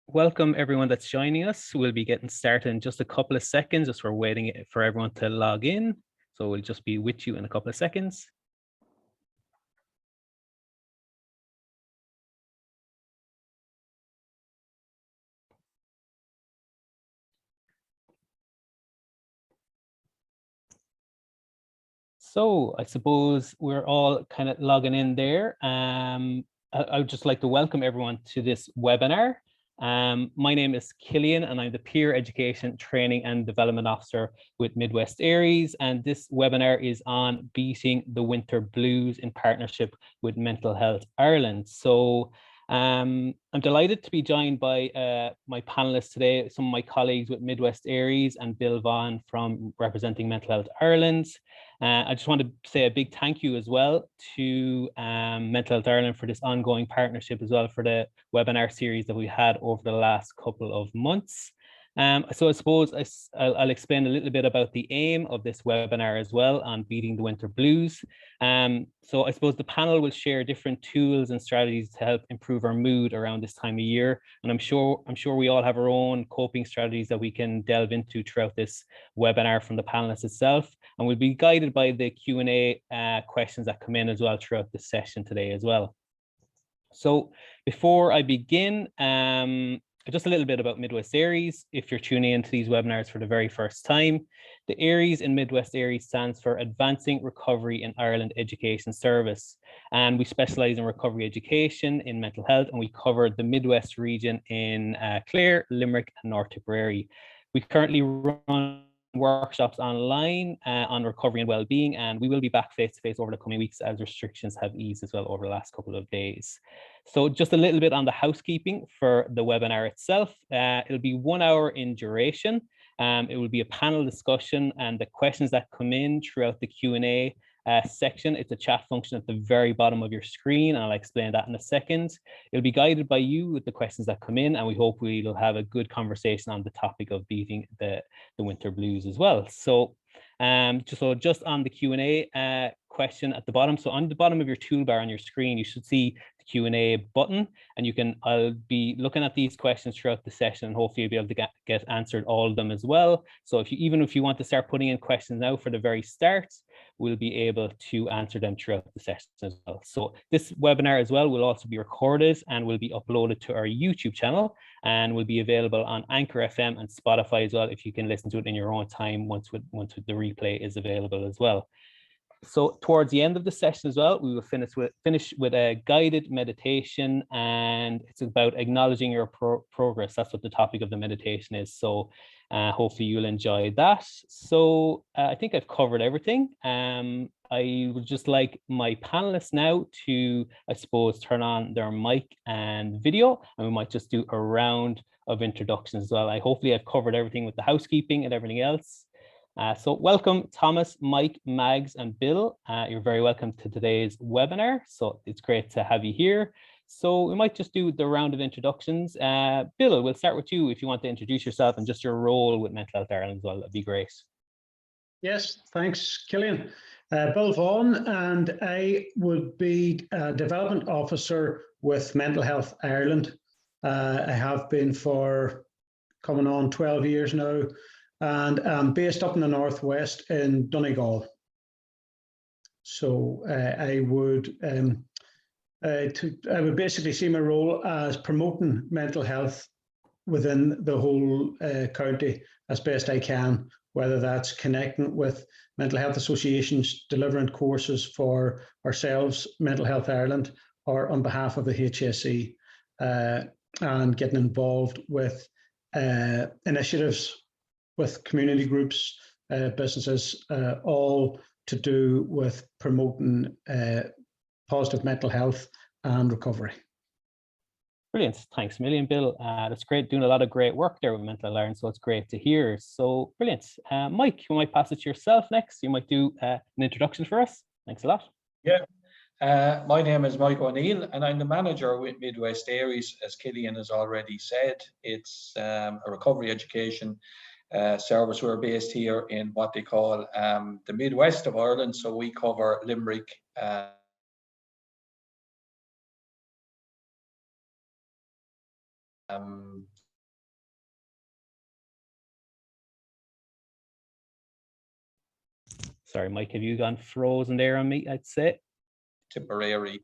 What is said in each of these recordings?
welcome everyone that's joining us. We'll be getting started in just a couple of seconds, just we're waiting for everyone to log in. So we'll just be with you in a couple of seconds. So I suppose we're all kind of logging in there. I would just like to welcome everyone to this webinar. My name is Cillian and I'm the Peer Education Training and Development Officer with Midwest ARIES. And this webinar is on beating the winter blues in partnership with Mental Health Ireland. So I'm delighted to be joined by my panelists today, some of my colleagues with Midwest ARIES and Bill Vaughan from representing Mental Health Ireland. I just want to say a big thank you as well to Mental Health Ireland for this ongoing partnership as well for the webinar series that we had over the last couple of months. So I suppose I'll explain a little bit about the aim of this webinar as well on beating the winter blues. So I suppose the panel will share different tools and strategies to help improve our mood around this time of year. And I'm sure we all have our own coping strategies that we can delve into throughout this webinar from the panelists itself. And we'll be guided by the Q&A questions that come in as well throughout the session today as well. So before I begin, just a little bit about Midwest ARIES. If you're tuning into these webinars for the very first time, the ARIES in Midwest ARIES stands for Advancing Recovery in Ireland Education Service. And we specialize in recovery education in mental health, and we cover the Midwest region in Clare, Limerick, and North Tipperary. We currently run workshops online on recovery and well-being, and we will be back face-to-face over the coming weeks as restrictions have eased as well over the last couple of days. So just a little bit on the housekeeping for the webinar itself. It'll be 1 hour in duration. It will be a panel discussion, and the questions that come in throughout the Q&A section, it's a chat function at the very bottom of your screen, and I'll explain that in a second. It'll be guided by you with the questions that come in, and we hope we'll have a good conversation on the topic of beating the winter blues as well. So just on the Q&A question at the bottom. So on the bottom of your toolbar on your screen, you should see the Q&A button, and I'll be looking at these questions throughout the session, and hopefully you'll be able to get answered all of them as well. So even if you want to start putting in questions now for the very start, we'll be able to answer them throughout the session as well. So this webinar as well will also be recorded and will be uploaded to our YouTube channel, and will be available on Anchor FM and Spotify as well, if you can listen to it in your own time once the replay is available as well. So towards the end of the session as well, we will finish with a guided meditation, and it's about acknowledging your progress. That's what the topic of the meditation is. So hopefully you'll enjoy that. So I think I've covered everything. I would just like my panelists now to, I suppose, turn on their mic and video, and we might just do a round of introductions as well. Hopefully I've covered everything with the housekeeping and everything else. So welcome, Thomas, Mike, Mags, and Bill. You're very welcome to today's webinar. So it's great to have you here. So we might just do the round of introductions. Bill, we'll start with you if you want to introduce yourself and just your role with Mental Health Ireland as well. That'd be great. Yes, thanks, Cillian. Bill Vaughan, and I would be a development officer with Mental Health Ireland. I have been for coming on 12 years now, and I'm based up in the northwest in Donegal. So I would basically see my role as promoting mental health within the whole county as best I can, whether that's connecting with mental health associations, delivering courses for ourselves, Mental Health Ireland, or on behalf of the HSE, and getting involved with initiatives with community groups, businesses, all to do with promoting positive mental health and recovery. Brilliant. Thanks a million, Bill. That's great, doing a lot of great work there with Mental Health Ireland, so it's great to hear. So brilliant. Mike, you might pass it to yourself next. You might do an introduction for us. Thanks a lot. Yeah. My name is Mike O'Neill, and I'm the manager with Midwest ARIES. As Cillian has already said, it's a recovery education service. We're based here in what they call the Midwest of Ireland, so we cover Limerick, Sorry, Mike, have you gone frozen there on me, I'd say? Tipperary.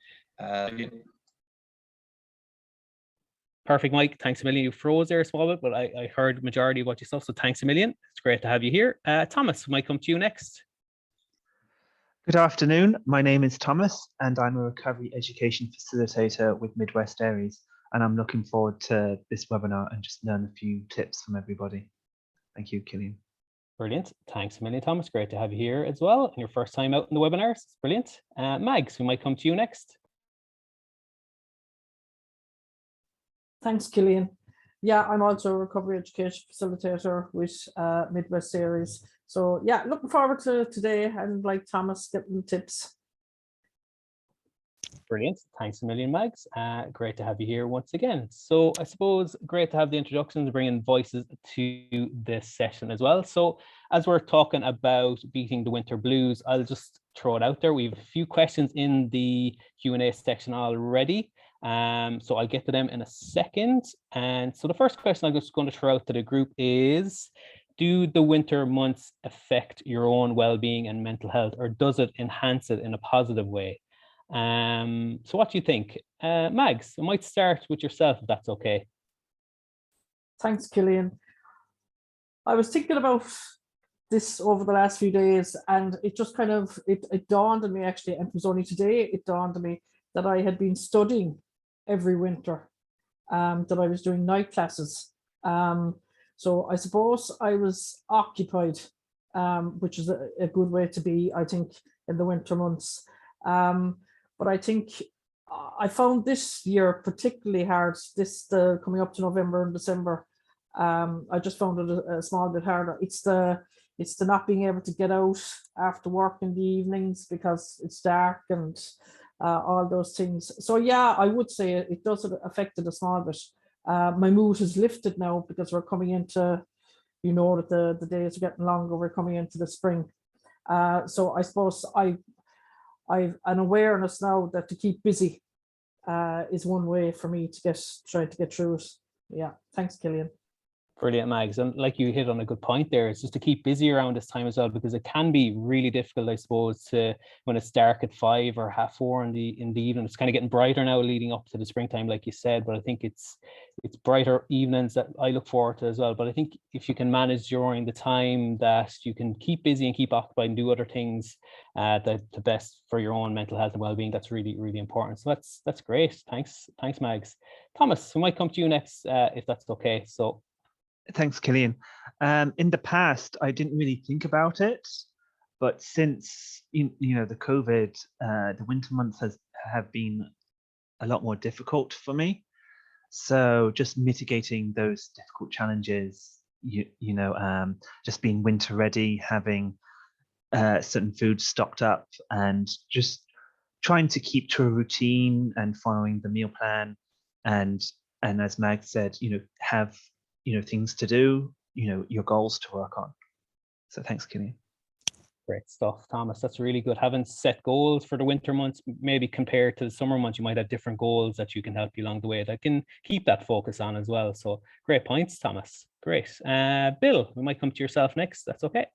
Perfect, Mike. Thanks a million. You froze there a small bit, but I heard majority of what you said, so thanks a million. It's great to have you here. Thomas, might come to you next. Good afternoon. My name is Thomas, and I'm a recovery education facilitator with Midwest ARIES, and I'm looking forward to this webinar and just learn a few tips from everybody. Thank you, Cillian. Brilliant. Thanks a million, Thomas. Great to have you here as well. And your first time out in the webinars. Brilliant. Mags, we might come to you next. Thanks, Cillian. Yeah, I'm also a recovery education facilitator with Midwest ARIES. So yeah, looking forward to today and like Thomas, getting tips. Brilliant. Thanks a million, Mags. Great to have you here once again. So I suppose great to have the introductions, bringing voices to this session as well. So as we're talking about beating the winter blues, I'll just throw it out there. We have a few questions in the Q&A section already. So I'll get to them in a second. And so the first question I'm just going to throw out to the group is, do the winter months affect your own well-being and mental health, or does it enhance it in a positive way? So what do you think? Mags, I might start with yourself, if that's okay. Thanks, Cillian. I was thinking about this over the last few days, and it just kind of, it dawned on me actually, and it was only today it dawned on me that I had been studying every winter, that I was doing night classes. So I suppose I was occupied, which is a good way to be, I think, in the winter months. But I think I found this year particularly hard, coming up to November and December. I just found it a small bit harder. It's the not being able to get out after work in the evenings because it's dark and all those things. So yeah, I would say it does affect it a small bit. My mood has lifted now because we're coming into, you know, that the days are getting longer. We're coming into the spring. So I suppose I've an awareness now that to keep busy is one way for me to try to get through it. Yeah, thanks, Cillian. Brilliant, Mags. And like you hit on a good point there, it's just to keep busy around this time as well, because it can be really difficult, I suppose, to when it's dark at 5 or 4:30 in the evening. It's kind of getting brighter now leading up to the springtime, like you said, but I think it's brighter evenings that I look forward to as well. But I think if you can manage during the time that you can keep busy and keep occupied and do other things the best for your own mental health and well-being, that's really, really important. So that's great. Thanks, Mags. Thomas, we might come to you next if that's okay. So Thanks, Cillian. In the past, I didn't really think about it, but since you know the COVID, the winter months have been a lot more difficult for me. So just mitigating those difficult challenges, just being winter ready, having certain foods stocked up, and just trying to keep to a routine and following the meal plan, and as Mag said, have things to do, your goals to work on. So thanks, Keane. Great stuff, Thomas. That's really good. Having set goals for the winter months, maybe compared to the summer months, you might have different goals that you can help you along the way that can keep that focus on as well. So great points, Thomas. Great. Bill, we might come to yourself next. That's okay.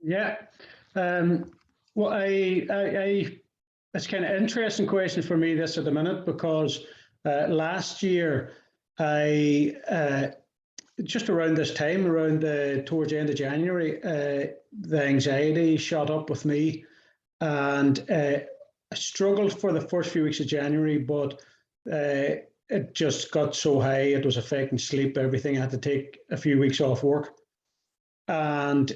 Yeah. Well, it's kind of interesting question for me this at the minute, because last year I just around this time, towards the end of January, the anxiety shot up with me, and I struggled for the first few weeks of January, but it just got so high, it was affecting sleep, everything. I had to take a few weeks off work. And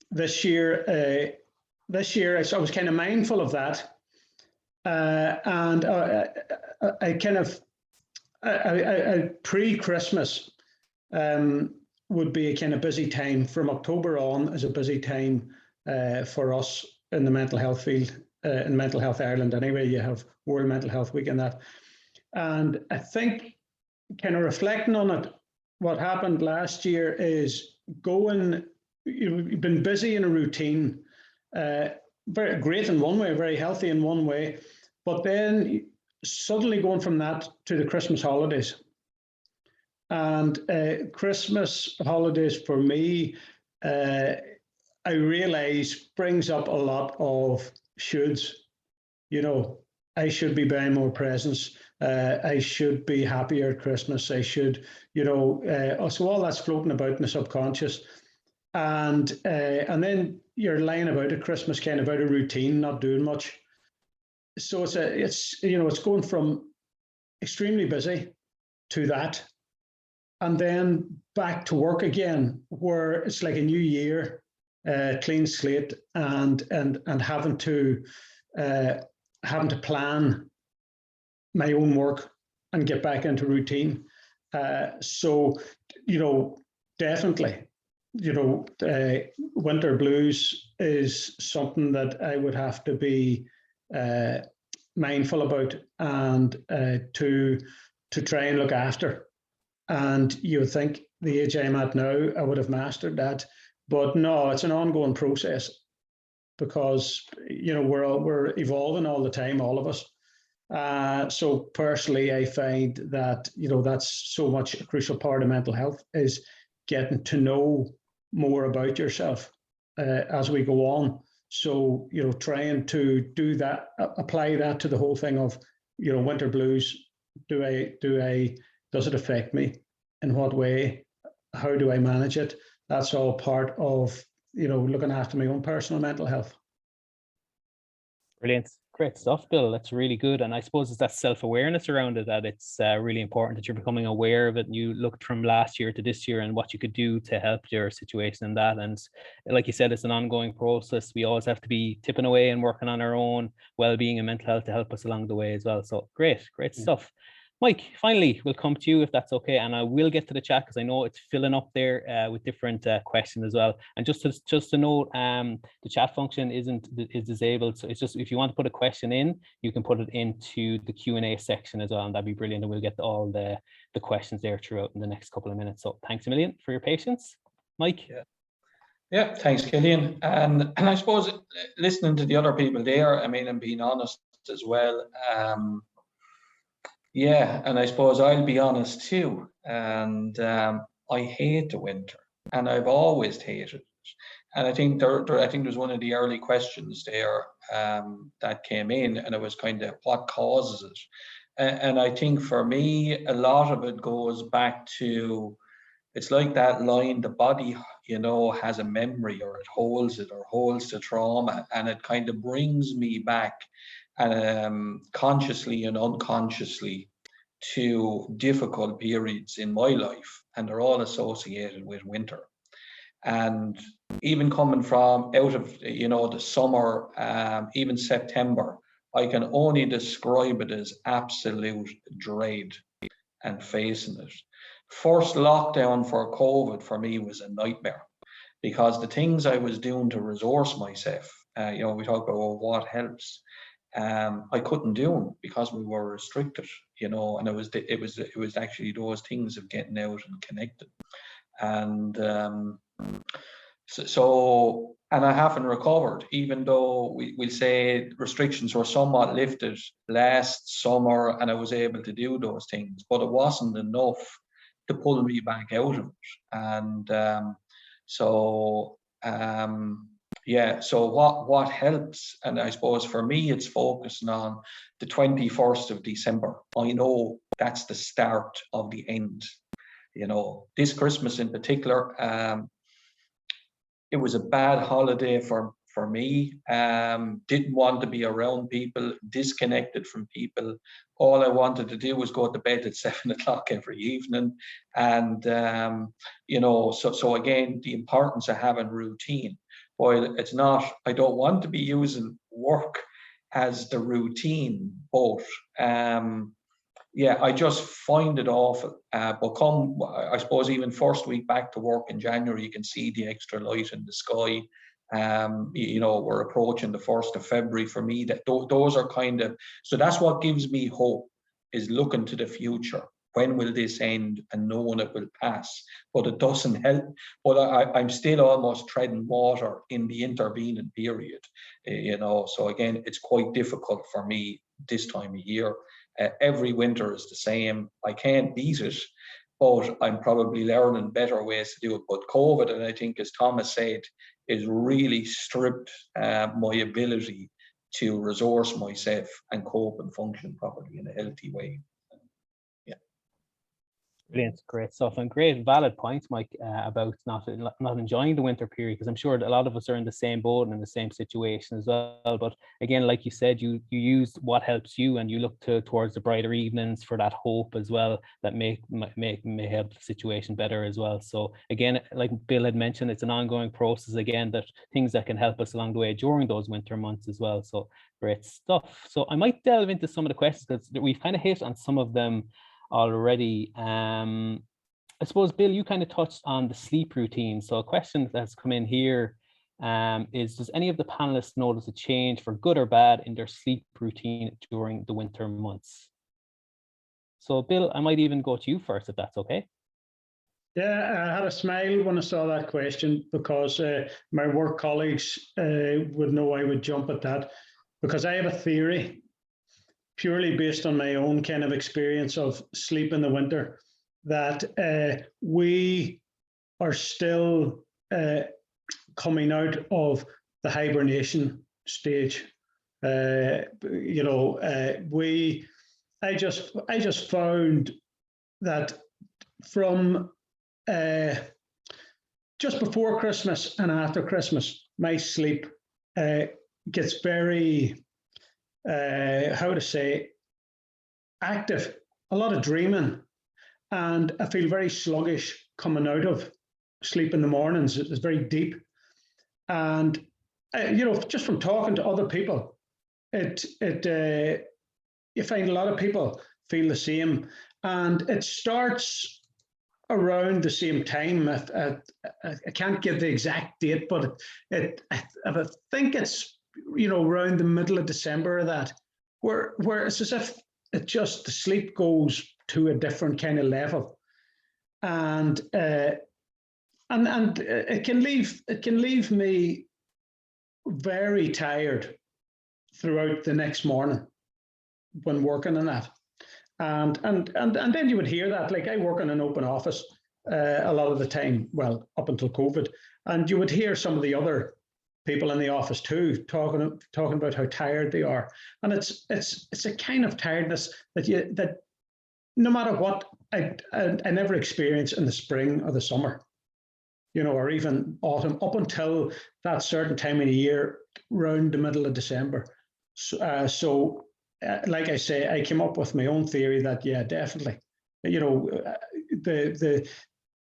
this year, I was kind of mindful of that, and I pre-Christmas would be a kind of busy time. From October on is a busy time for us in the mental health field, in Mental Health Ireland anyway. You have World Mental Health Week and that. And I think, kind of reflecting on it, what happened last year is you've been busy in a routine, very great in one way, very healthy in one way, but then suddenly going from that to the Christmas holidays. And Christmas holidays for me, I realize brings up a lot of shoulds. You know, I should be buying more presents. I should be happier at Christmas. I should, you know, so all that's floating about in the subconscious. And then you're lying about at Christmas, kind of out of routine, not doing much. So it's you know, it's going from extremely busy to that, and then back to work again, where it's like a new year, clean slate, and having to plan my own work and get back into routine. So, you know, definitely, you know, winter blues is something that I would have to be mindful about, and to try and look after. And you would think the age I'm at now, I would have mastered that, but no, it's an ongoing process, because you know we're evolving all the time, all of us. So personally, I find that you know that's so much a crucial part of mental health, is getting to know more about yourself as we go on. So you know, trying to do that, apply that to the whole thing of you know winter blues. Does it affect me? In what way? How do I manage it? That's all part of you know looking after my own personal mental health. Brilliant. Great stuff, Bill. That's really good. And I suppose it's that self-awareness around it, that it's really important that you're becoming aware of it. And you looked from last year to this year and what you could do to help your situation in that. And like you said, it's an ongoing process. We always have to be tipping away and working on our own well-being and mental health to help us along the way as well. So great stuff. Mike, finally, we'll come to you if that's okay, and I will get to the chat because I know it's filling up there with different questions as well. And just to note, the chat function is disabled, so it's just if you want to put a question in, you can put it into the Q&A section as well, and that'd be brilliant. And we'll get all the questions there throughout in the next couple of minutes. So thanks a million for your patience, Mike. Yeah, thanks, Cillian. And I suppose listening to the other people there, I mean, and being honest as well. Yeah, and I suppose I'll be honest too. And I hate the winter, and I've always hated it. And I think there's one of the early questions there that came in, and it was kind of what causes it. And I think for me, a lot of it goes back to, it's like that line, the body, you know, has a memory, or it holds the trauma, and it kind of brings me back, consciously and unconsciously, to difficult periods in my life, and they're all associated with winter. And even coming from out of, you know, the summer, even September, I can only describe it as absolute dread and facing it. First lockdown for COVID for me was a nightmare, because the things I was doing to resource myself, you know, we talk about what helps. I couldn't do them because we were restricted, you know, and it was actually those things of getting out and connected. And and I haven't recovered, even though we'll say restrictions were somewhat lifted last summer and I was able to do those things, but it wasn't enough to pull me back out of it. And yeah, so what helps, and I suppose for me, it's focusing on the 21st of December. I know that's the start of the end. You know, this Christmas in particular, it was a bad holiday for me. Didn't want to be around people, disconnected from people. All I wanted to do was go to bed at 7 o'clock every evening. And, you know, so again, the importance of having routine. While it's not, I don't want to be using work as the routine, but yeah, I just find it awful. But come, I suppose, even first week back to work in January, you can see the extra light in the sky. You know, we're approaching the 1st of February. For me, that those are kind of, so that's what gives me hope, is looking to the future. When will this end, and knowing it will pass? But it doesn't help. But I'm still almost treading water in the intervening period, you know. So again, it's quite difficult for me this time of year. Every winter is the same. I can't beat it, but I'm probably learning better ways to do it. But COVID, and I think as Thomas said, it's really stripped my ability to resource myself and cope and function properly in a healthy way. Brilliant, great stuff, and great valid points, Mike, about not enjoying the winter period, because I'm sure a lot of us are in the same boat and in the same situation as well. But again, like you said, you use what helps you, and you look towards the brighter evenings for that hope as well, that may help the situation better as well. So again, like Bill had mentioned, it's an ongoing process, again, that things that can help us along the way during those winter months as well. So great stuff. So I might delve into some of the questions, because we've kind of hit on some of them already. I suppose, Bill, you kind of touched on the sleep routine. So a question that's come in here is, does any of the panelists notice a change for good or bad in their sleep routine during the winter months? So Bill, I might even go to you first, if that's okay. Yeah, I had a smile when I saw that question, because my work colleagues would know I would jump at that, because I have a theory, purely based on my own kind of experience of sleep in the winter, that we are still coming out of the hibernation stage. I just found that from just before Christmas and after Christmas, my sleep gets very, how to say, active, a lot of dreaming, and I feel very sluggish coming out of sleep in the mornings. It's very deep, and just from talking to other people, you find a lot of people feel the same, and it starts around the same time. I can't give the exact date, but I think it's around the middle of December, that where it's as if the sleep goes to a different kind of level, and it can leave me very tired throughout the next morning when working on that. And then you would hear that, like, I work in an open office a lot of the time, well, up until COVID, and you would hear some of the other people in the office too talking about how tired they are, and it's a kind of tiredness that no matter what, I never experience in the spring or the summer, or even autumn, up until that certain time of the year, around the middle of December. So like I say, I came up with my own theory that, yeah, definitely,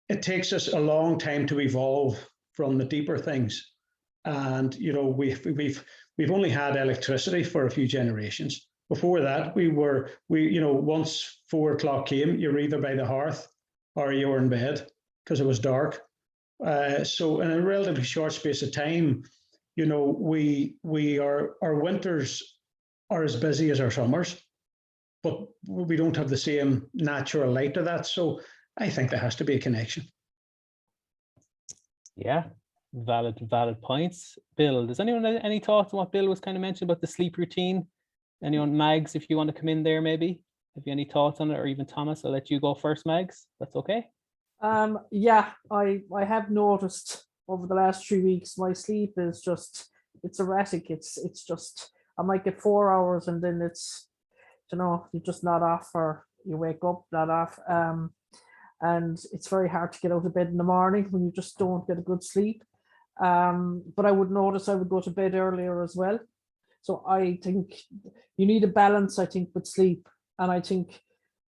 it takes us a long time to evolve from the deeper things, and we've only had electricity for a few generations. Before that, once 4 o'clock came, you're either by the hearth or you were in bed because it was dark. So in a relatively short space of time, our winters are as busy as our summers, but we don't have the same natural light to that. So I think there has to be a connection. Yeah, valid points. Bill, does anyone have any thoughts on what Bill was kind of mentioned about the sleep routine? Anyone? Mags, if you want to come in there, maybe. Have you any thoughts on it, or even Thomas? I'll let you go first, Mags. That's okay. Yeah, I have noticed over the last 3 weeks my sleep is it's erratic. It's just, I might get 4 hours and then it's, you're just not off, or you wake up not off. And it's very hard to get out of bed in the morning when you just don't get a good sleep. But I would notice I would go to bed earlier as well. So I think you need a balance, I think, with sleep. And I think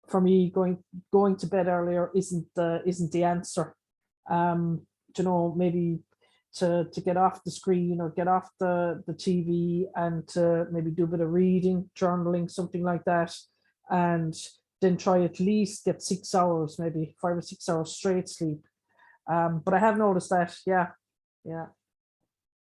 for me, going to bed earlier isn't the answer. Maybe to get off the screen or get off the TV, and to maybe do a bit of reading, journaling, something like that, and then try at least get 6 hours, maybe 5 or 6 hours straight sleep. But I have noticed that, yeah.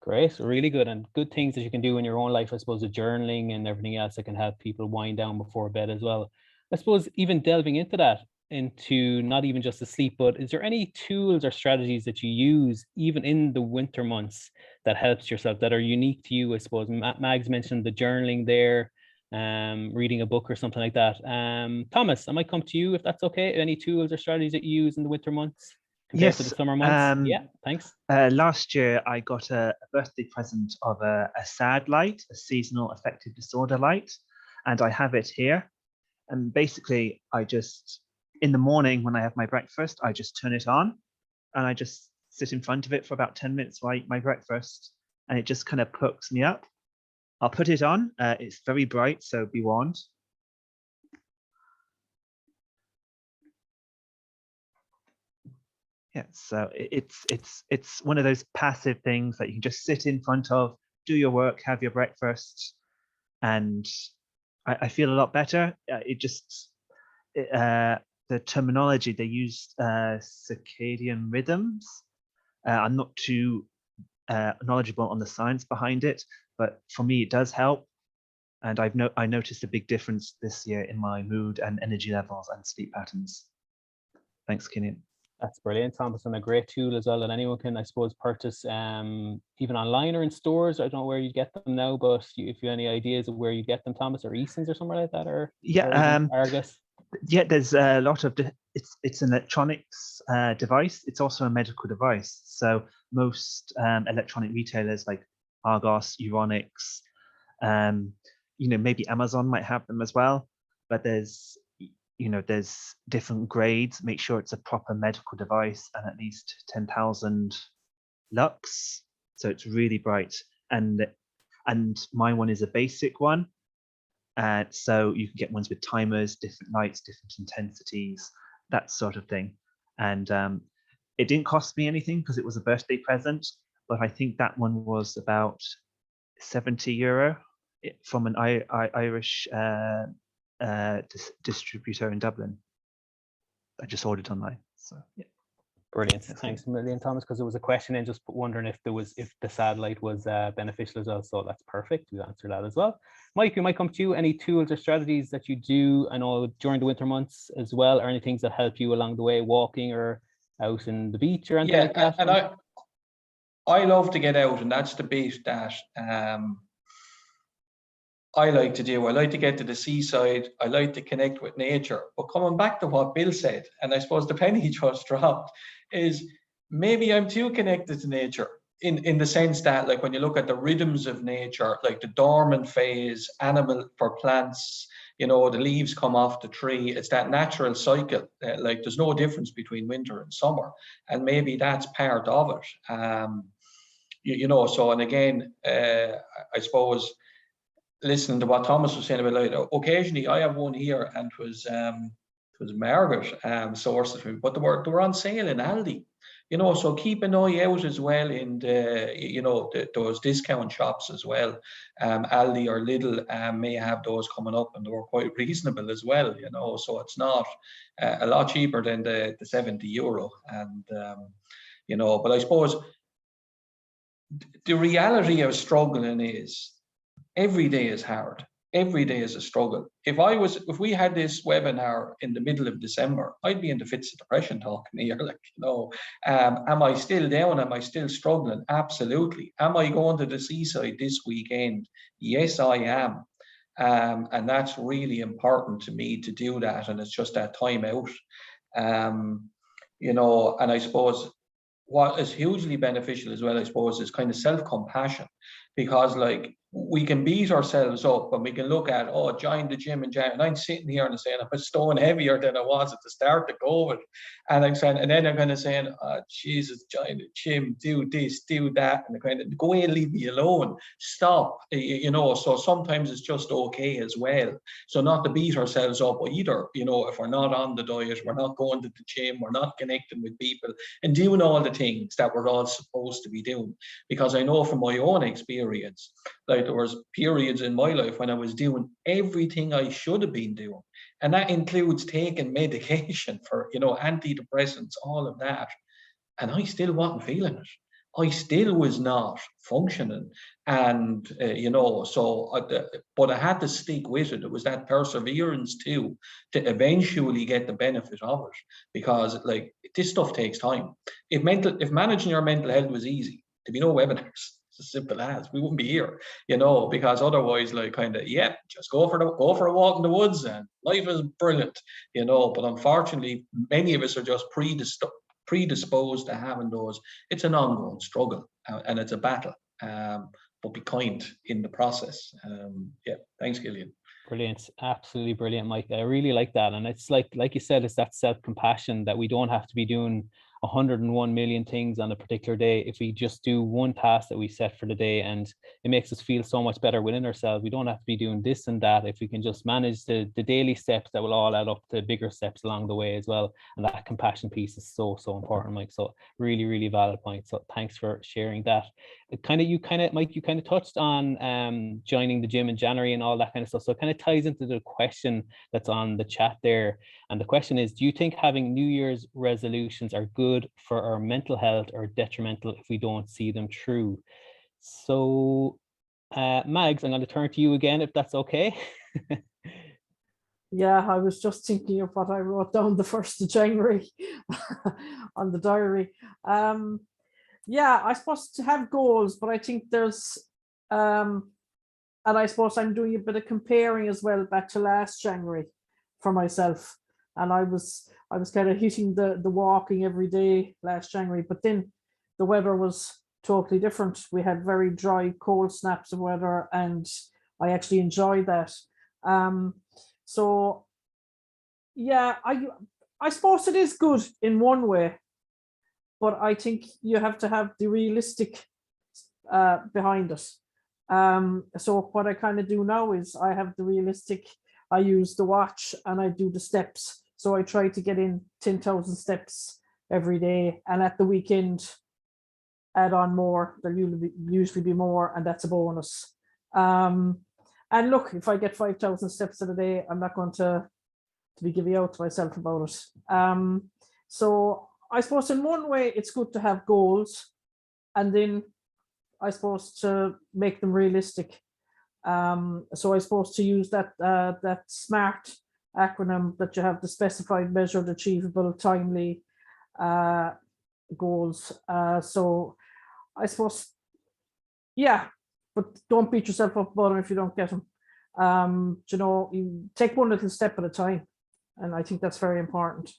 Great, really good, and good things that you can do in your own life, I suppose, the journaling and everything else that can help people wind down before bed as well. I suppose even delving into that, into not even just the sleep, but is there any tools or strategies that you use even in the winter months that helps yourself, that are unique to you? I suppose Mags mentioned the journaling there, reading a book or something like that. Thomas, I might come to you if that's okay. Any tools or strategies that you use in the winter months? compared to the summer months? Yeah, thanks. Last year, I got a birthday present of a SAD light, a seasonal affective disorder light, and I have it here. And basically, I just, in the morning when I have my breakfast, I just turn it on and I just sit in front of it for about 10 minutes while I eat my breakfast, and it just kind of perks me up. I'll put it on. It's very bright, so be warned. Yeah, so it's one of those passive things that you can just sit in front of, do your work, have your breakfast, and I feel a lot better. The terminology they use, circadian rhythms. I'm not too knowledgeable on the science behind it, but for me it does help, and I noticed a big difference this year in my mood and energy levels and sleep patterns. Thanks, Cillian. That's brilliant, Thomas, and a great tool as well that anyone can, I suppose, purchase even online or in stores. I don't know where you get them now, but if you have any ideas of where you get them, Thomas, or Eason's or somewhere like that, or Argus? Yeah, there's a lot of it's an electronics device. It's also a medical device. So most electronic retailers like Argos, Euronics, maybe Amazon might have them as well. But there's different grades. Make sure it's a proper medical device and at least 10,000 lux. So it's really bright. And my one is a basic one. So you can get ones with timers, different lights, different intensities, that sort of thing. And it didn't cost me anything because it was a birthday present, but I think that one was about €70 from an Irish distributor in Dublin. I just ordered online. So yeah. Brilliant. Thanks a million, Thomas, because there was a question and just wondering if the satellite was beneficial as well. So that's perfect. You answered that as well. Mike, we might come to you. Any tools or strategies that you do, I know, during the winter months as well, or any things that help you along the way, walking or out in the beach or anything like that? And I love to get out, and that's the bit that I like to do. I like to get to the seaside. I like to connect with nature. But coming back to what Bill said, and I suppose the penny just dropped, is maybe I'm too connected to nature in the sense that, like, when you look at the rhythms of nature, like the dormant phase, animal for plants, the leaves come off the tree. It's that natural cycle. Like, there's no difference between winter and summer, and maybe that's part of it. So, and again, I suppose, listening to what Thomas was saying about, like, occasionally I have one here, and it was Margaret sourced it for me, but they were on sale in Aldi, so keep an eye out as well in the those discount shops as well. Aldi or Lidl may have those coming up, and they were quite reasonable as well, so it's not a lot cheaper than the €70, and but I suppose the reality of struggling is every day is hard. Every day is a struggle. If we had this webinar in the middle of December, I'd be in the fits of depression talking here. Am I still down? Am I still struggling? Absolutely. Am I going to the seaside this weekend? Yes, I am. And that's really important to me to do that. And it's just that time out. And I suppose what is hugely beneficial as well, I suppose, is kind of self-compassion, because, like, we can beat ourselves up and we can look at, join the gym and I'm sitting here and saying I'm a stone heavier than I was at the start of COVID. And I'm saying, and then I'm kind of saying, Jesus, join the gym, do this, do that, and kind of go away and leave me alone. Stop, so sometimes it's just okay as well. So not to beat ourselves up either, if we're not on the diet, we're not going to the gym, we're not connecting with people and doing all the things that we're all supposed to be doing. Because I know from my own experience, like, there was periods in my life when I was doing everything I should have been doing. And that includes taking medication for, antidepressants, all of that. And I still wasn't feeling it. I still was not functioning. And, but I had to stick with it. It was that perseverance too, to eventually get the benefit of it. Because, like, this stuff takes time. If managing your mental health was easy, there'd be no webinars. As simple as, we wouldn't be here, because otherwise, like, kind of, just go for a walk in the woods and life is brilliant, but unfortunately many of us are just predisposed to having those. It's an ongoing struggle and it's a battle, but be kind in the process. Yeah, thanks, Cillian. Brilliant, absolutely brilliant, Mike. I really like that. And it's like you said, it's that self-compassion that we don't have to be doing 101 million things on a particular day. If we just do one task that we set for the day, and it makes us feel so much better within ourselves. We don't have to be doing this and that. If we can just manage the daily steps, that will all add up to bigger steps along the way as well. And that compassion piece is so important, Mike. So really, really valid point. So thanks for sharing that. Mike, you kind of touched on joining the gym in January and all that kind of stuff. So it kind of ties into the question that's on the chat there. And the question is, do you think having New Year's resolutions are good for our mental health or detrimental if we don't see them through? So Mags, I'm going to turn to you again, if that's okay. Yeah, I was just thinking of what I wrote down the 1st of January on the diary. Yeah, I suppose to have goals, but I think there's, and I suppose I'm doing a bit of comparing as well back to last January for myself. And I was kind of hitting the walking every day last January, but then the weather was totally different. We had very dry, cold snaps of weather, and I actually enjoyed that. So yeah, I suppose it is good in one way, but I think you have to have the realistic behind it. So what I kind of do now is I have the realistic, I use the watch and I do the steps. So I try to get in 10,000 steps every day, and at the weekend, add on more. There'll usually be more, and that's a bonus. And look, if I get 5,000 steps in a day, I'm not going to be giving out to myself about it. So I suppose in one way, it's good to have goals, and then I suppose to make them realistic. So I suppose to use that SMART acronym, that you have the specified, measured, achievable, timely goals. So I suppose, yeah, but don't beat yourself up about them if you don't get them. You take one little step at a time, and I think that's very important.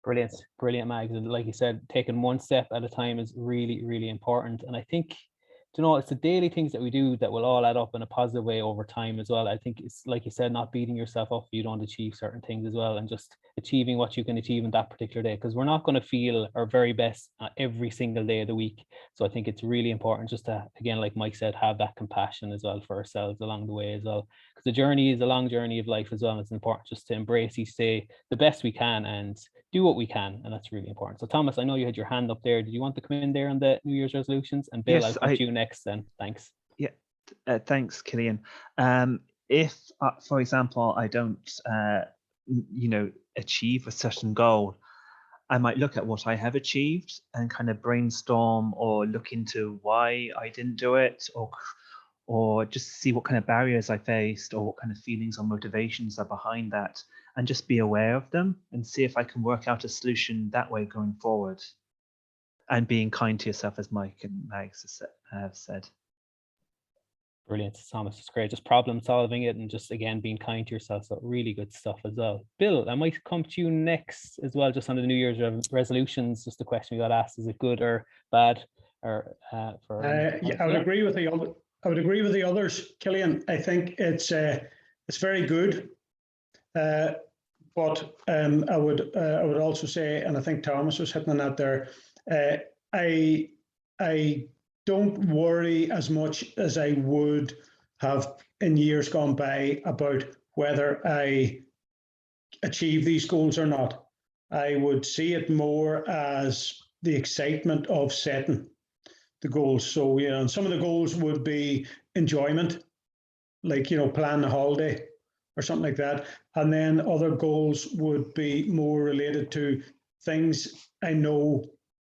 Brilliant, Mags. And like you said, taking one step at a time is really, really important. And I think, it's the daily things that we do that will all add up in a positive way over time as well. I think it's like you said, not beating yourself up if you don't achieve certain things as well, and just achieving what you can achieve in that particular day, because we're not going to feel our very best every single day of the week. So I think it's really important just to, again, like Mike said, have that compassion as well for ourselves along the way as well, because the journey is a long journey of life as well. And it's important just to embrace each day the best we can and do what we can, and that's really important. So Thomas, I know you had your hand up there. Did you want to come in there on the New Year's resolutions? And Bill, Yes, I'll come to you next then. Thanks. Yeah, thanks, Cillian. If, for example, I don't, achieve a certain goal, I might look at what I have achieved and kind of brainstorm or look into why I didn't do it, or just see what kind of barriers I faced or what kind of feelings or motivations are behind that, and just be aware of them and see if I can work out a solution that way going forward. And being kind to yourself, as Mike and Mags have said. Brilliant, Thomas. It's great. Just problem solving it and just, again, being kind to yourself. So really good stuff as well. Bill, I might come to you next as well, just on the New Year's resolutions. Just the question we got asked: is it good or bad? Or I would agree with the others, Cillian. I think it's very good. But I would also say, and I think Thomas was hitting on that there, I don't worry as much as I would have in years gone by about whether I achieve these goals or not. I would see it more as the excitement of setting the goals. So, and some of the goals would be enjoyment, like, plan a holiday or something like that. And then other goals would be more related to things I know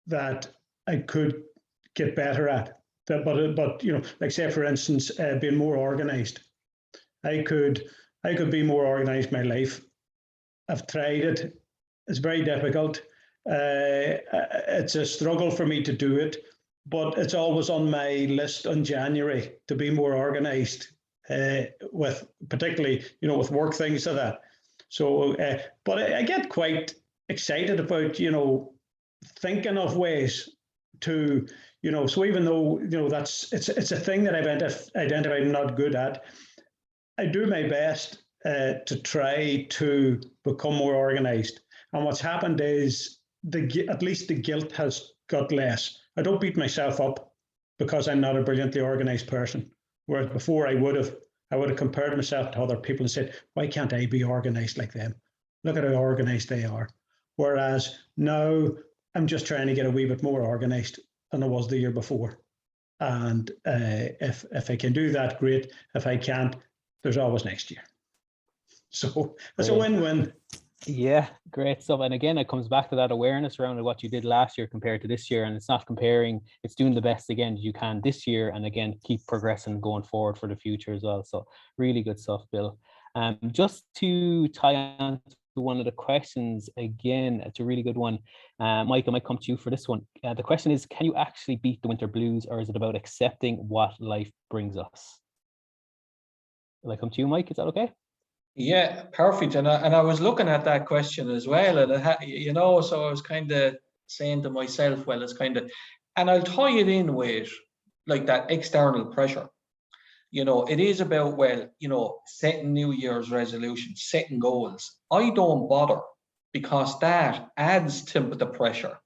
that I could get better at. But like, say, for instance, being more organized. I could be more organized in my life. I've tried it. It's very difficult. It's a struggle for me to do it, but it's always on my list in January to be more organized, with particularly, with work things like that. So, but I get quite excited about, thinking of ways to, so even though, it's a thing that I've identified I'm not good at, I do my best to try to become more organized. And what's happened is at least the guilt has got less. I don't beat myself up because I'm not a brilliantly organized person. Whereas before I would have compared myself to other people and said, why can't I be organized like them? Look at how organized they are. Whereas now I'm just trying to get a wee bit more organized than I was the year before. And if I can do that, great. If I can't, there's always next year. So it's a win-win. Yeah, great stuff. And again, it comes back to that awareness around what you did last year compared to this year. And it's not comparing, it's doing the best again you can this year, and again, keep progressing going forward for the future as well. So really good stuff, Bill. Just to tie on to one of the questions again, it's a really good one. Mike, I might come to you for this one. The question is, can you actually beat the winter blues, or is it about accepting what life brings us? Will I come to you, Mike? Is that okay? Yeah, perfect. And I was looking at that question as well, and so I was kind of saying to myself, well, it's kind of, and I'll tie it in with like that external pressure. It is about, well, setting New Year's resolutions, setting goals. I don't bother because that adds to the pressure.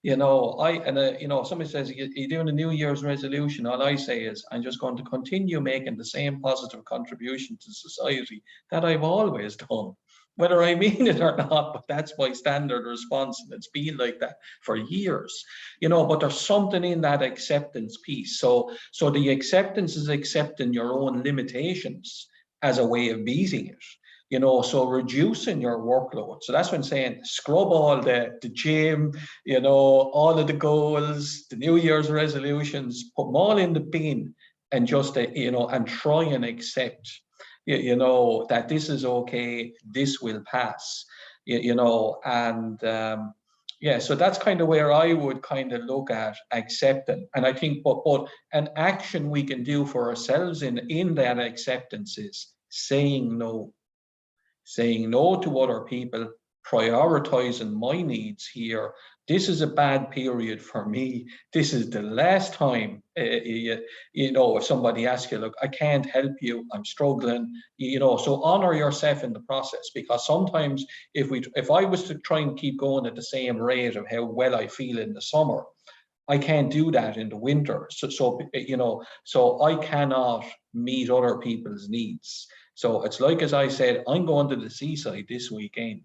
Somebody says, you're doing a New Year's resolution. All I say is, I'm just going to continue making the same positive contribution to society that I've always done, whether I mean it or not, but that's my standard response. And it's been like that for years, but there's something in that acceptance piece. So the acceptance is accepting your own limitations as a way of beating it. So reducing your workload. So that's when saying scrub all the gym, all of the goals, the New Year's resolutions, put them all in the bin and just, and try and accept, that this is okay, this will pass, so that's kind of where I would kind of look at accepting. And I think, but an action we can do for ourselves in that acceptance is saying no to other people, prioritizing my needs here. This is a bad period for me. This is the last time, if somebody asks you, look, I can't help you, I'm struggling, so honor yourself in the process, because sometimes if I was to try and keep going at the same rate of how well I feel in the summer, I can't do that in the winter. So I cannot meet other people's needs. So it's like, as I said, I'm going to the seaside this weekend.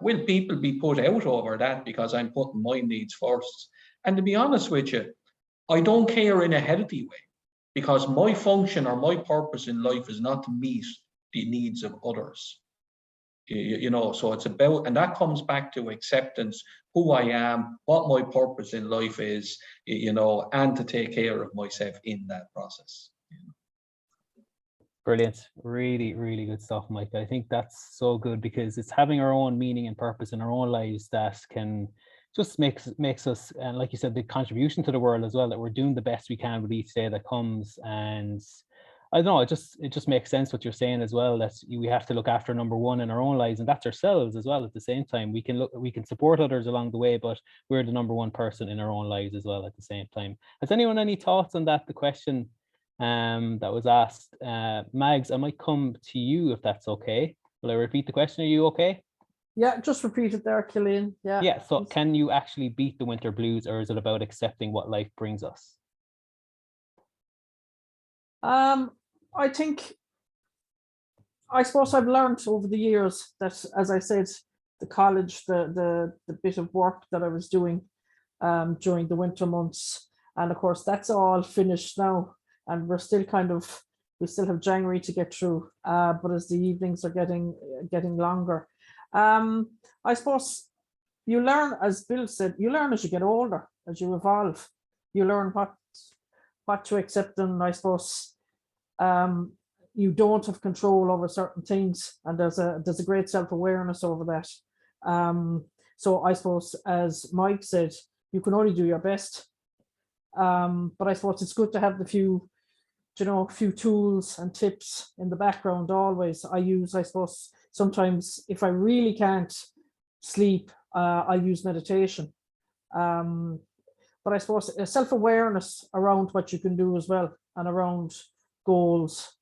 Will people be put out over that because I'm putting my needs first? And to be honest with you, I don't care in a healthy way, because my function or my purpose in life is not to meet the needs of others. So it's about, and that comes back to acceptance, who I am, what my purpose in life is, and to take care of myself in that process. Brilliant. Really, really good stuff, Mike. I think that's so good, because it's having our own meaning and purpose in our own lives that can just makes us, and like you said, the contribution to the world as well, that we're doing the best we can with each day that comes. And I don't know, it just makes sense what you're saying as well, that we have to look after number one in our own lives, and that's ourselves as well. At the same time, we can support others along the way, but we're the number one person in our own lives as well at the same time. Has anyone any thoughts on that, the question that was asked? Mags, I might come to you if that's okay. Will I repeat the question? Are you okay? Yeah, just repeat it there, Cillian. Yeah, so can you actually beat the winter blues, or is it about accepting what life brings us? I suppose I've learned over the years that, as I said, the college, the bit of work that I was doing during the winter months, and of course that's all finished now, and we still have January to get through, but as the evenings are getting longer, I suppose you learn, as Bill said, you learn as you get older, as you evolve, you learn what to accept, and I suppose you don't have control over certain things, and there's a great self-awareness over that. So I suppose, as Mike said, you can only do your best, but I suppose it's good to have the few tools and tips in the background always. I suppose sometimes if I really can't sleep, I'll use meditation. But I suppose self-awareness around what you can do as well, and around goals.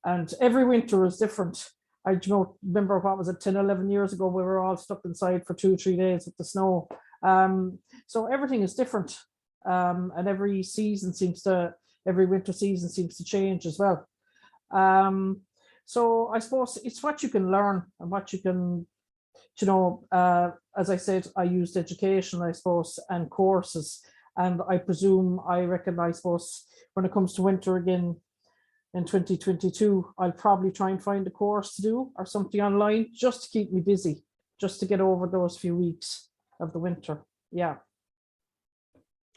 And every winter is different. I remember, what was it, 10, 11 years ago, we were all stuck inside for 2 or 3 days with the snow. So everything is different. And every winter season seems to change as well. So I suppose it's what you can learn and what you can, as I said, I used education, I suppose, and courses. And I reckon, I suppose, when it comes to winter again in 2022, I'll probably try and find a course to do or something online just to keep me busy, just to get over those few weeks of the winter. Yeah.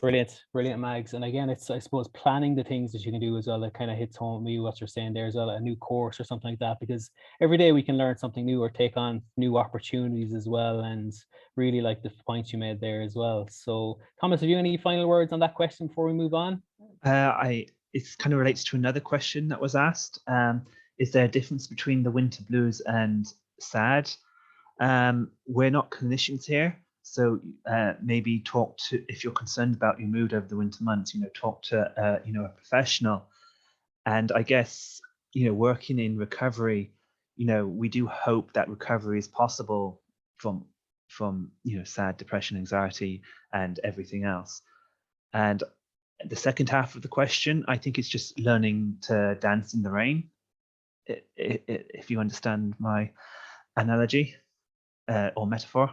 Brilliant, Mags. And again, it's, I suppose, planning the things that you can do as well. That kind of hits home with me what you're saying there as well, a new course or something like that, because every day we can learn something new or take on new opportunities as well. And really like the points you made there as well. So Thomas, have you any final words on that question before we move on? It kind of relates to another question that was asked. Is there a difference between the winter blues and SAD? We're not clinicians here. So maybe talk to, if you're concerned about your mood over the winter months, talk to a professional. And I guess working in recovery, we do hope that recovery is possible from SAD, depression, anxiety, and everything else. And the second half of the question, I think it's just learning to dance in the rain, if you understand my analogy or metaphor.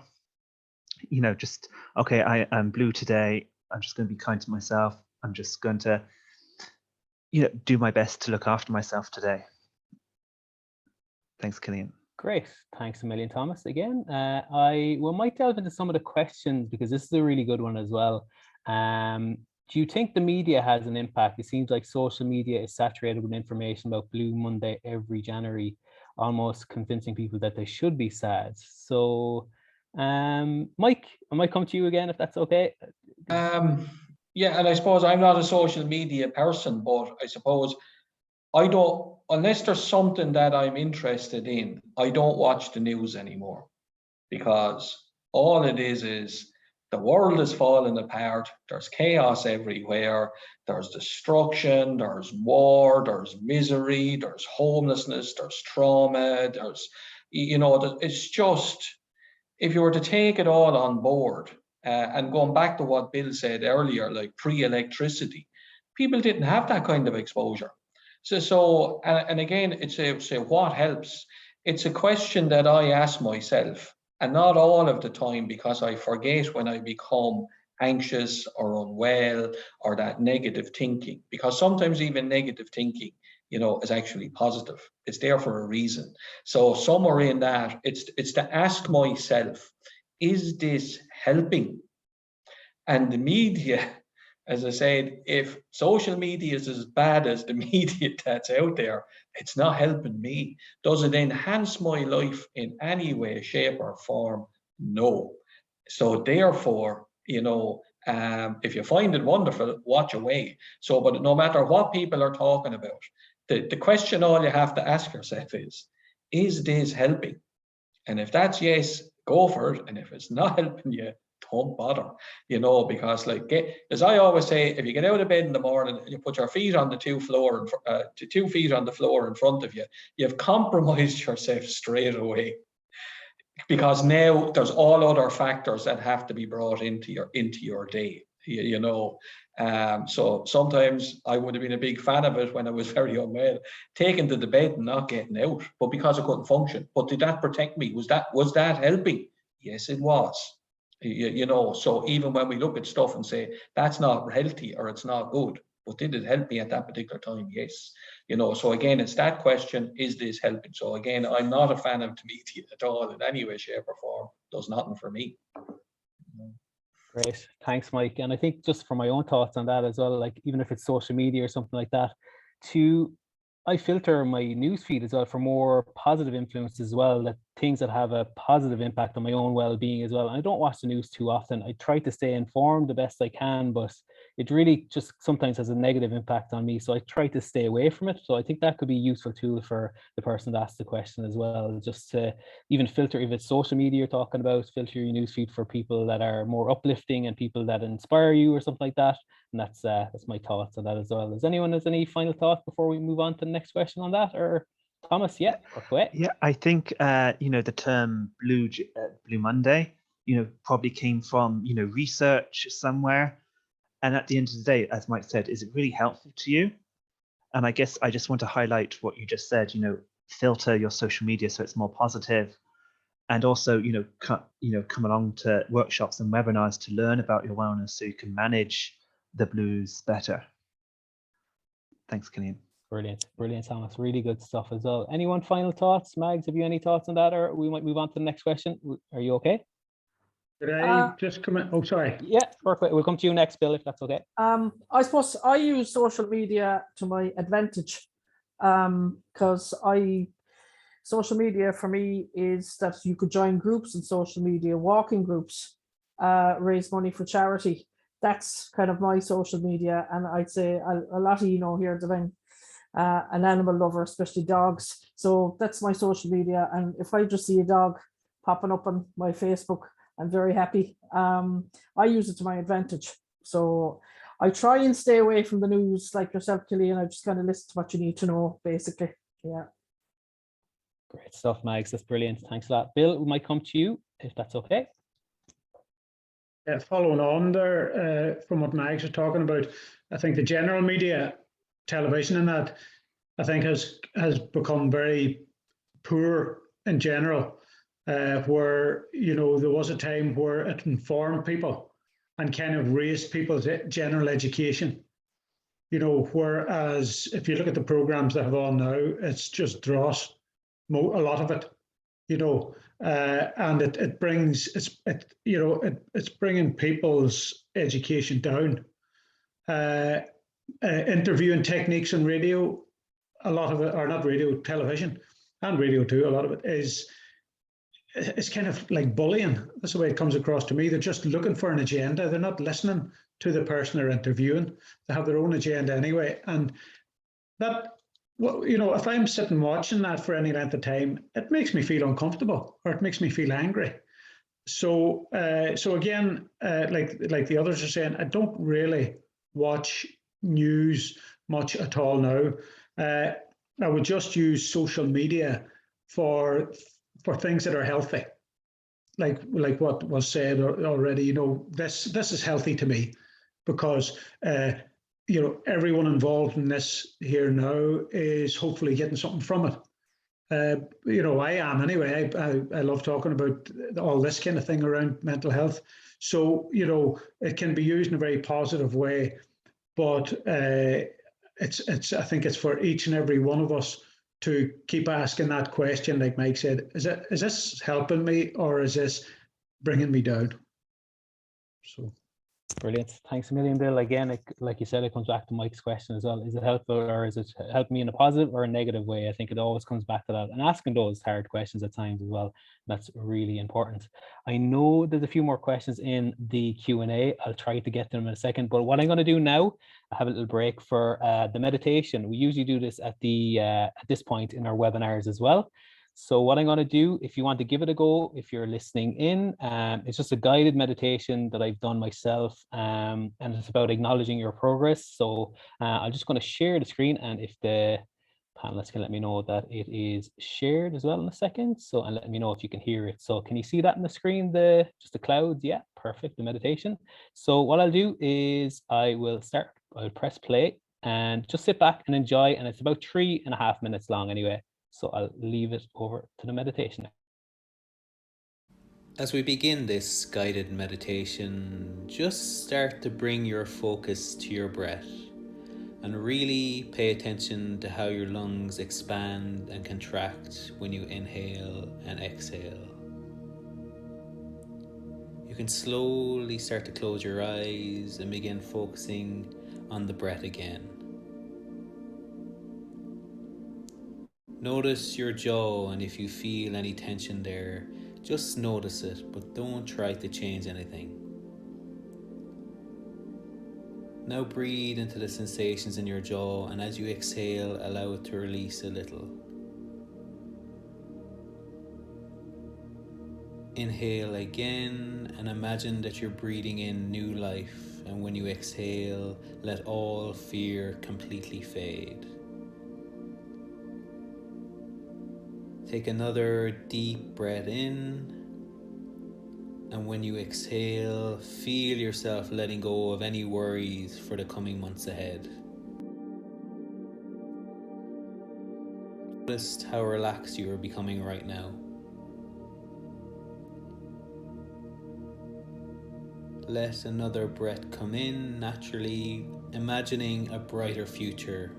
Just, okay, I'm blue today. I'm just going to be kind to myself. I'm just going to, do my best to look after myself today. Thanks, Cillian. Great. Thanks a million, Thomas. Again, I might delve into some of the questions because this is a really good one as well. Do you think the media has an impact? It seems like social media is saturated with information about Blue Monday every January, almost convincing people that they should be sad. So, Mike, I might come to you again if that's okay. Yeah, and I suppose I'm not a social media person, but I suppose I don't, unless there's something that I'm interested in, I don't watch the news anymore, because all it is the world is falling apart. There's chaos everywhere. There's destruction, there's war, there's misery, there's homelessness, there's trauma, there's, it's just, if you were to take it all on board, and going back to what Bill said earlier, like pre-electricity, people didn't have that kind of exposure. So again, it's what helps. It's a question that I ask myself, and not all of the time, because I forget when I become anxious or unwell or that negative thinking, because sometimes even negative thinking, is actually positive. It's there for a reason. So somewhere in that, it's to ask myself, is this helping? And the media, as I said, if social media is as bad as the media that's out there, it's not helping me. Does it enhance my life in any way, shape, or form? No. So therefore, if you find it wonderful, watch away. So, but no matter what people are talking about, the question all you have to ask yourself is this helping? And if that's yes, go for it. And if it's not helping you, don't bother, because as I always say, if you get out of bed in the morning and you put your feet on the 2 feet on the floor in front of you, you've compromised yourself straight away, because now there's all other factors that have to be brought into your day, so sometimes I would have been a big fan of it when I was very unwell, taking to the bed and not getting out, but because I couldn't function. But did that protect me? Was that helping? Yes, it was. So even when we look at stuff and say that's not healthy or it's not good, but did it help me at that particular time? Yes. So again, it's that question, is this helping? So again, I'm not a fan of the media at all in any way, shape, or form. Does nothing for me. Great, thanks, Mike. And I think just for my own thoughts on that as well, like even if it's social media or something like that, I filter my newsfeed as well for more positive influence as well, that things that have a positive impact on my own well-being as well. And I don't watch the news too often. I try to stay informed the best I can, but it really just sometimes has a negative impact on me. So I try to stay away from it. So I think that could be a useful tool for the person that asked the question as well, just to even filter, if it's social media you're talking about, filter your newsfeed for people that are more uplifting and people that inspire you or something like that. And that's my thoughts on that as well. Does anyone has any final thoughts before we move on to the next question on that? Or Thomas, yeah, work away. Yeah, I think the term Blue Monday, probably came from research somewhere. And at the end of the day, as Mike said, is it really helpful to you? And I guess I just want to highlight what you just said. Filter your social media so it's more positive, and also come along to workshops and webinars to learn about your wellness so you can manage the blues better. Thanks, Cillian. Brilliant, Thomas. Really good stuff as well. Anyone final thoughts? Mags, have you any thoughts on that, or we might move on to the next question? Are you okay? Could I just come in? Oh, sorry. Yeah, perfect. We'll come to you next, Bill, if that's okay. I suppose I use social media to my advantage, because social media for me is that you could join groups in social media, walking groups, raise money for charity. That's kind of my social media, and I'd say a lot of here Devin, an animal lover, especially dogs. So that's my social media, and if I just see a dog popping up on my Facebook, I'm very happy. I use it to my advantage. So I try and stay away from the news like yourself, Cillian. I just kind of listen to what you need to know, basically. Yeah. Great stuff, Mags. That's brilliant. Thanks a lot. Bill, we might come to you if that's okay. Following on there from what Mags was talking about, I think the general media, television and that, I think has become very poor in general, where there was a time where it informed people and kind of raised people's general education. Whereas if you look at the programs that have on now, it's just dross, a lot of it. And it brings it's bringing people's education down. Interviewing techniques on radio, a lot of it, or not radio, television, and radio too. A lot of it is kind of like bullying. That's the way it comes across to me. They're just looking for an agenda. They're not listening to the person they're interviewing. They have their own agenda anyway, and that. Well, if I'm sitting watching that for any length of time, it makes me feel uncomfortable, or it makes me feel angry. So, again, like the others are saying, I don't really watch news much at all now. I would just use social media for things that are healthy, like what was said already. This is healthy to me, because everyone involved in this here now is hopefully getting something from it. I am anyway. I love talking about all this kind of thing around mental health. So, it can be used in a very positive way, but I think it's for each and every one of us to keep asking that question, like Mike said, is this helping me, or is this bringing me down? So. Brilliant. Thanks a million, Bill. Again, like you said, it comes back to Mike's question as well. Is it helpful, or is it helping me in a positive or a negative way? I think it always comes back to that, and asking those hard questions at times as well. That's really important. I know there's a few more questions in the Q&A. I'll try to get to them in a second, but what I'm going to do now, I have a little break for the meditation. We usually do this at this point in our webinars as well. So what I'm going to do, if you want to give it a go, if you're listening in, it's just a guided meditation that I've done myself, and it's about acknowledging your progress. So I'm just going to share the screen, and if the panelists can let me know that it is shared as well in a second. So, and let me know if you can hear it. So can you see that on the screen, just the clouds? Yeah, perfect, the meditation. So what I'll do is I'll press play and just sit back and enjoy, and it's about 3.5 minutes long anyway. So I'll leave it over to the meditation. As we begin this guided meditation, just start to bring your focus to your breath and really pay attention to how your lungs expand and contract when you inhale and exhale. You can slowly start to close your eyes and begin focusing on the breath again. Notice your jaw, and if you feel any tension there, just notice it, but don't try to change anything. Now breathe into the sensations in your jaw, and as you exhale, allow it to release a little. Inhale again and imagine that you're breathing in new life, and when you exhale, let all fear completely fade. Take another deep breath in, and when you exhale, feel yourself letting go of any worries for the coming months ahead. Notice how relaxed you are becoming right now. Let another breath come in naturally, imagining a brighter future.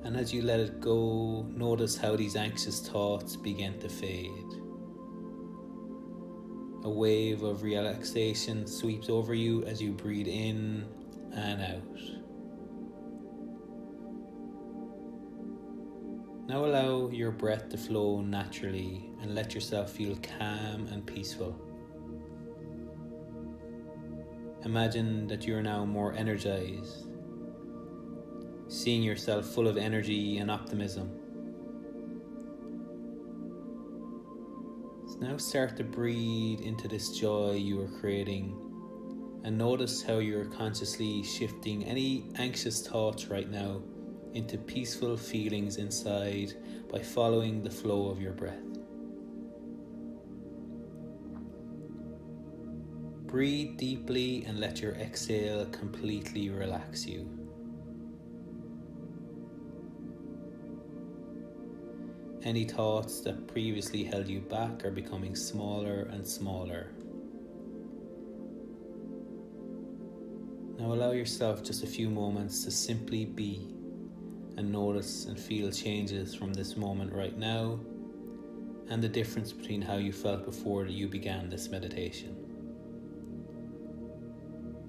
And as you let it go, notice how these anxious thoughts begin to fade. A wave of relaxation sweeps over you as you breathe in and out. Now allow your breath to flow naturally and let yourself feel calm and peaceful. Imagine that you are now more energized, seeing yourself full of energy and optimism. So now start to breathe into this joy you are creating, and notice how you're consciously shifting any anxious thoughts right now into peaceful feelings inside by following the flow of your breath. Breathe deeply and let your exhale completely relax you. Any thoughts that previously held you back are becoming smaller and smaller. Now allow yourself just a few moments to simply be and notice and feel changes from this moment right now and the difference between how you felt before you began this meditation.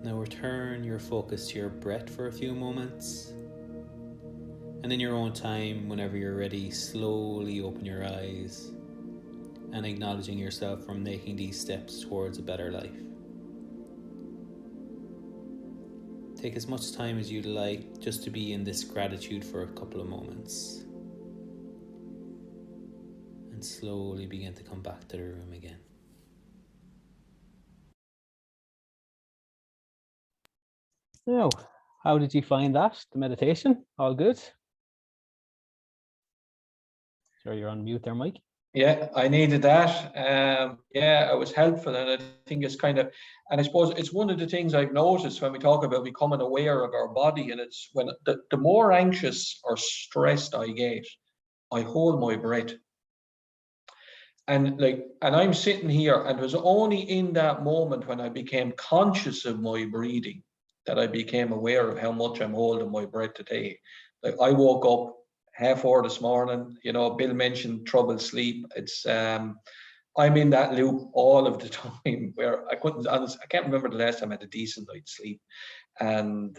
Now return your focus to your breath for a few moments. And in your own time, whenever you're ready, slowly open your eyes and acknowledging yourself for making these steps towards a better life. Take as much time as you'd like just to be in this gratitude for a couple of moments. And slowly begin to come back to the room again. So, how did you find that, the meditation? All good? Sure, you're on mute there, Mike. Yeah, I needed that. Yeah, it was helpful, and I think it's kind of, and I suppose it's one of the things I've noticed when we talk about becoming aware of our body, and it's when the more anxious or stressed I get, I hold my breath. And I'm sitting here, and it was only in that moment when I became conscious of my breathing that I became aware of how much I'm holding my breath today. Like, I woke up 4:30 this morning. You know, Bill mentioned trouble sleep. It's I'm in that loop all of the time where I can't remember the last time I had a decent night's sleep. And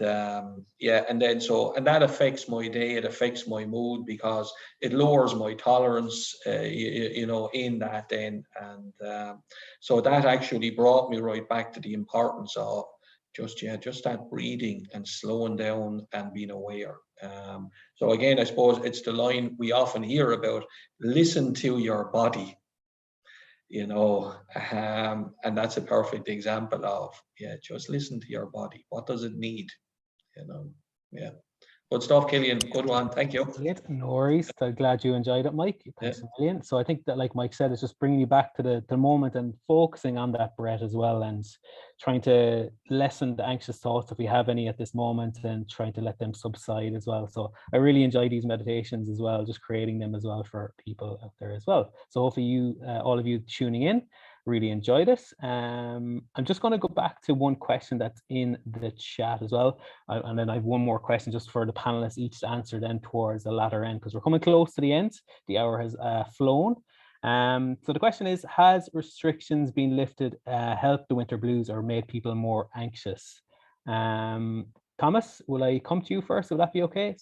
yeah, and that affects my day, it affects my mood, because it lowers my tolerance, you know, in that then. And so that actually brought me right back to the importance of just that breathing and slowing down and being aware. So again, I suppose it's the line we often hear about: listen to your body. You know, and that's a perfect example of, yeah, just listen to your body. What does it need? You know, yeah. Good stuff, Cillian. Good one. Thank you. Brilliant. No worries. I'm glad you enjoyed it, Mike. Thanks Yeah. a million. So I think that, like Mike said, it's just bringing you back to the moment and focusing on that breath as well, and trying to lessen the anxious thoughts if we have any at this moment, and trying to let them subside as well. So I really enjoy these meditations as well, just creating them as well for people out there as well. So hopefully you, all of you tuning in, really enjoy this. I'm just going to go back to one question that's in the chat as well. And then I have one more question just for the panelists each to answer then towards the latter end, because we're coming close to the end. The hour has flown. So the question is, has restrictions been lifted helped the winter blues or made people more anxious? Thomas, will I come to you first? Will that be okay?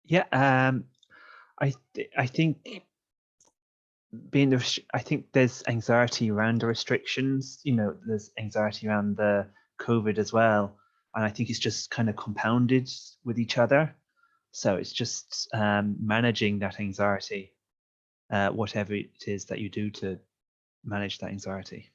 Yeah, I think I think there's anxiety around the restrictions. There's anxiety around the COVID as well, and I think it's just kind of compounded with each other. So it's just managing that anxiety, whatever it is that you do to manage that anxiety.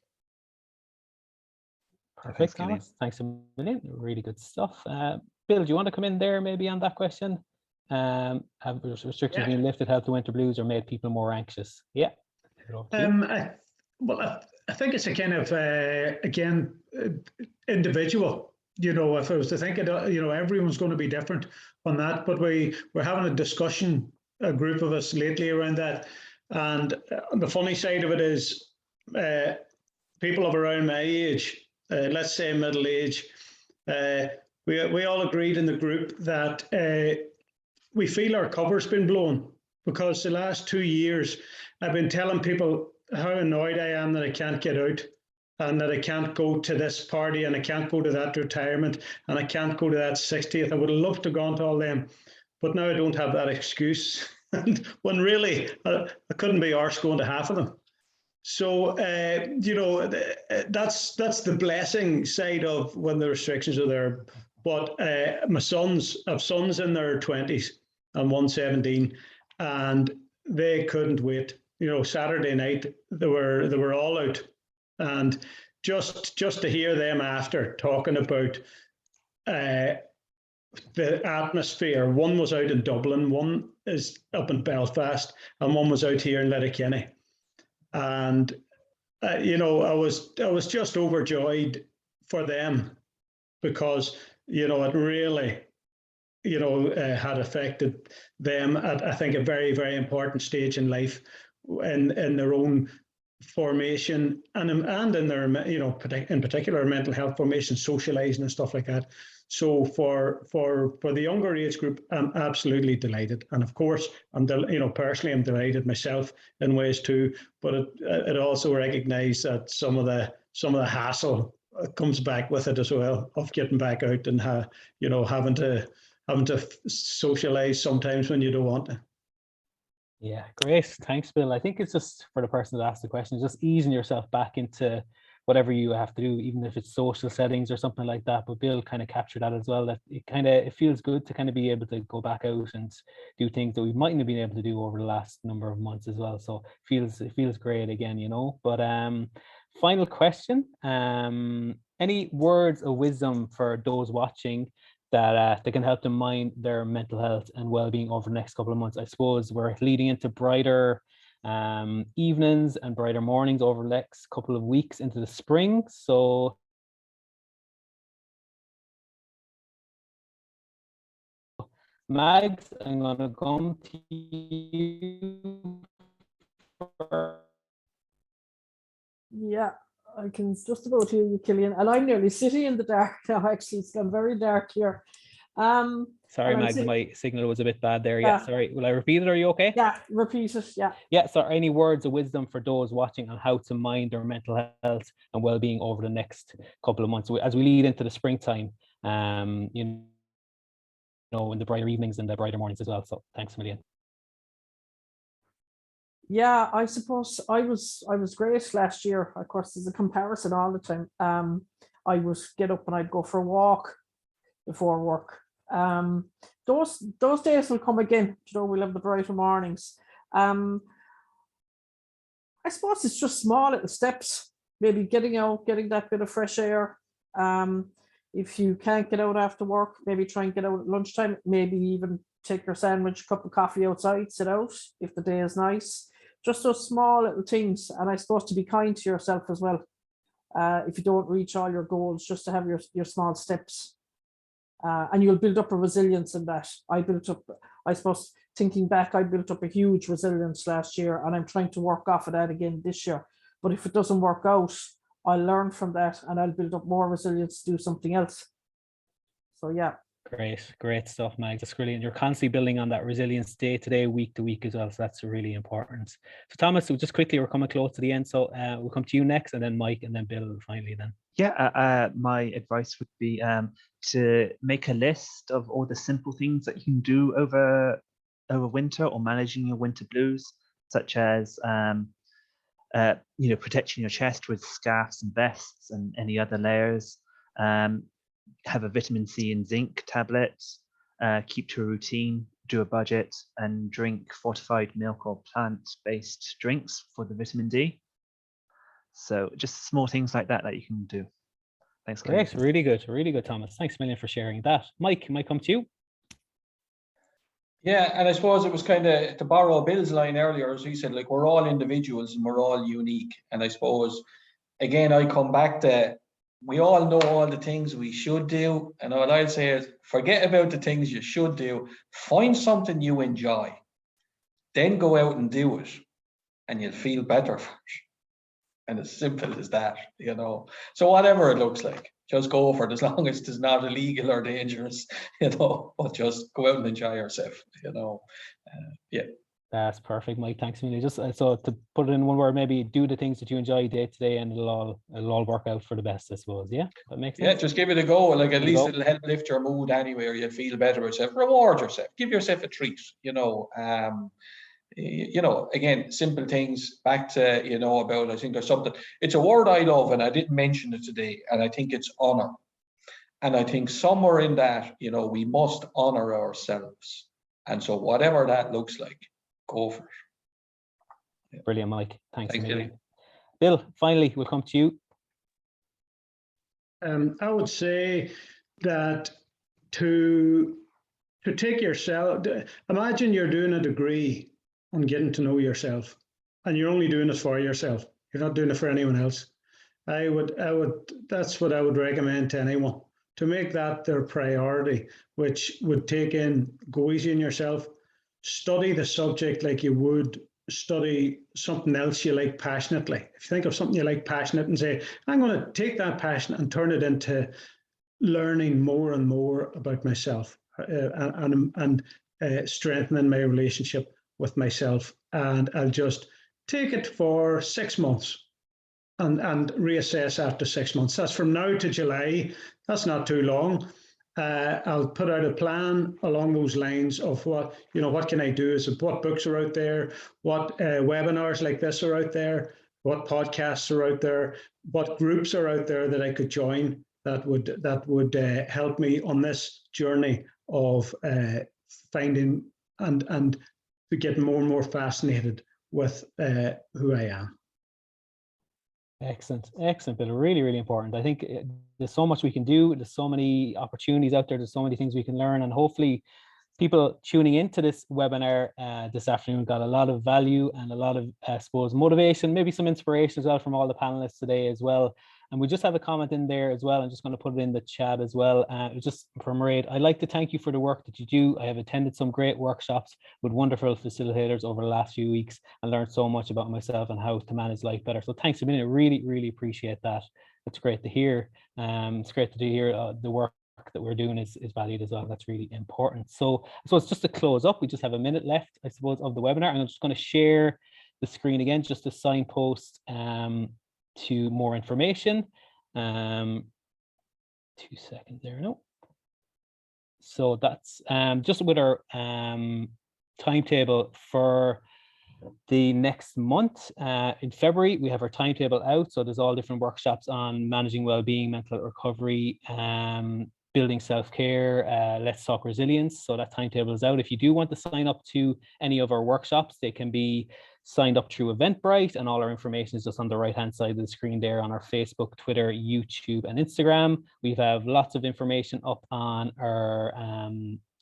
Perfect, Thomas. Thanks a million. Really good stuff. Bill, do you want to come in there maybe on that question? Have restrictions been lifted, helped the winter blues, or made people more anxious? Yeah. I think it's a kind of again individual. If I was to think it, everyone's going to be different on that. But we're having a discussion, a group of us lately around that, and the funny side of it is, people of around my age, let's say middle age, we all agreed in the group that we feel our cover's been blown, because the last 2 years I've been telling people how annoyed I am that I can't get out, and that I can't go to this party, and I can't go to that retirement, and I can't go to that 60th. I would have loved to have gone to all them, but now I don't have that excuse. And when really I couldn't be arsed going to half of them. So, that's the blessing side of when the restrictions are there. But I have sons in their 20s and 117, and they couldn't wait. Saturday night they were all out, and just to hear them after talking about the atmosphere. One was out in Dublin, one is up in Belfast, and one was out here in Letterkenny. And I was just overjoyed for them, because it really had affected them at, I think, a very, very important stage in life, in their own formation, and in their in particular mental health formation, socializing and stuff like that. So for the younger age group, I'm absolutely delighted, and of course personally I'm delighted myself in ways too. But it also recognised that some of the hassle comes back with it as well, of getting back out and having to socialise sometimes when you don't want to. Yeah, great. Thanks, Bill. I think it's just, for the person that asked the question, just easing yourself back into whatever you have to do, even if it's social settings or something like that. But Bill kind of captured that as well, that it feels good to kind of be able to go back out and do things that we mightn't have been able to do over the last number of months as well. So it feels great again, But final question, any words of wisdom for those watching that they can help them mind their mental health and well-being over the next couple of months? I suppose we're leading into brighter evenings and brighter mornings over the next couple of weeks into the spring. So Mags, I'm gonna come to you. Yeah, I can just about hear you, Cillian, and I'm nearly sitting in the dark now. Actually, it's gone very dark here. Sorry, Mags, my signal was a bit bad there. Yeah, sorry. Will I repeat it? Are you okay? Yeah, repeat it. Yeah. Yeah. So, any words of wisdom for those watching on how to mind their mental health and well-being over the next couple of months as we lead into the springtime? In the brighter evenings and the brighter mornings as well. So, thanks a million. Yeah, I suppose I was great last year. Of course, there's a comparison all the time. I would get up and I'd go for a walk before work. Those days will come again. We'll have the brighter mornings. I suppose it's just small little steps. Maybe getting out, getting that bit of fresh air. If you can't get out after work, maybe try and get out at lunchtime. Maybe even take your sandwich, cup of coffee outside, sit out if the day is nice. Just those small little things. And I suppose to be kind to yourself as well. If you don't reach all your goals, just to have your small steps. And you'll build up a resilience in that. I suppose, thinking back, I built up a huge resilience last year, and I'm trying to work off of that again this year. But if it doesn't work out, I'll learn from that and I'll build up more resilience to do something else. So yeah. Great stuff, Mags. That's brilliant. You're constantly building on that resilience day to day, week to week as well. So that's really important. So Thomas, just quickly, we're coming close to the end. So we'll come to you next, and then Mike, and then Bill finally then. Yeah, my advice would be to make a list of all the simple things that you can do over winter or managing your winter blues. such as protecting your chest with scarves and vests and any other layers. Have a vitamin C and zinc tablet. Keep to a routine, do a budget, and drink fortified milk or plant-based drinks for the vitamin D. So just small things like that you can do. Thanks, Keane. Great, really good, Thomas. Thanks a million for sharing that. Mike, might come to you. Yeah, and I suppose it was kind of, to borrow Bill's line earlier, as he said, like, we're all individuals and we're all unique. And I suppose, again, I come back to, we all know all the things we should do. And all I'd say is, forget about the things you should do. Find something you enjoy. Then go out and do it. And you'll feel better for it. And as simple as that, So whatever it looks like, just go for it, as long as it's not illegal or dangerous, but just go out and enjoy yourself, yeah. That's perfect, Mike. Thanks a million. Just so to put it in one word, maybe do the things that you enjoy day to day, and it'll all work out for the best, I suppose. Yeah, that makes sense. Yeah, just give it a go. Like, at least it'll help lift your mood anyway, or you'll feel better about yourself. Reward yourself. Give yourself a treat. Again, simple things. Back to about, I think there's something. It's a word I love, and I didn't mention it today, and I think it's honor. And I think somewhere in that, we must honor ourselves. And so whatever that looks like, go for it. Yeah. Brilliant, Mike. Thanks. Bill, finally, we'll come to you. I would say that to take yourself, imagine you're doing a degree on getting to know yourself, and you're only doing it for yourself. You're not doing it for anyone else. That's what I would recommend to anyone, to make that their priority, which would take in, go easy on yourself, study the subject like you would study something else you like passionately. If you think of something you like passionate and say, I'm going to take that passion and turn it into learning more and more about myself, and strengthening my relationship with myself. And I'll just take it for 6 months and reassess after 6 months. That's from now to July. That's not too long. I'll put out a plan along those lines of what can I do? What books are out there? What webinars like this are out there? What podcasts are out there? What groups are out there that I could join that would help me on this journey of finding and getting more and more fascinated with who I am. Excellent, but really, really important. I think there's so much we can do. There's so many opportunities out there. There's so many things we can learn, and hopefully people tuning into this webinar this afternoon got a lot of value and a lot of, I suppose, motivation, maybe some inspiration as well from all the panelists today as well. And we just have a comment in there as well. I'm just going to put it in the chat as well. Just from Mairead, I'd like to thank you for the work that you do. I have attended some great workshops with wonderful facilitators over the last few weeks and learned so much about myself and how to manage life better. So thanks a million. I really, really appreciate that. It's great to hear. It's great to hear the work that we're doing is valued as well. That's really important. So it's just to close up, we just have a minute left, I suppose, of the webinar. I'm just going to share the screen again, just to signpost to more information. 2 seconds there. No. So that's just with our timetable for the next month. In February, we have our timetable out. So there's all different workshops on managing well-being, mental recovery, building self-care, let's talk resilience. So that timetable is out. If you do want to sign up to any of our workshops, they can be signed up through Eventbrite, and all our information is just on the right-hand side of the screen there on our Facebook, Twitter, YouTube, and Instagram. We have lots of information up on our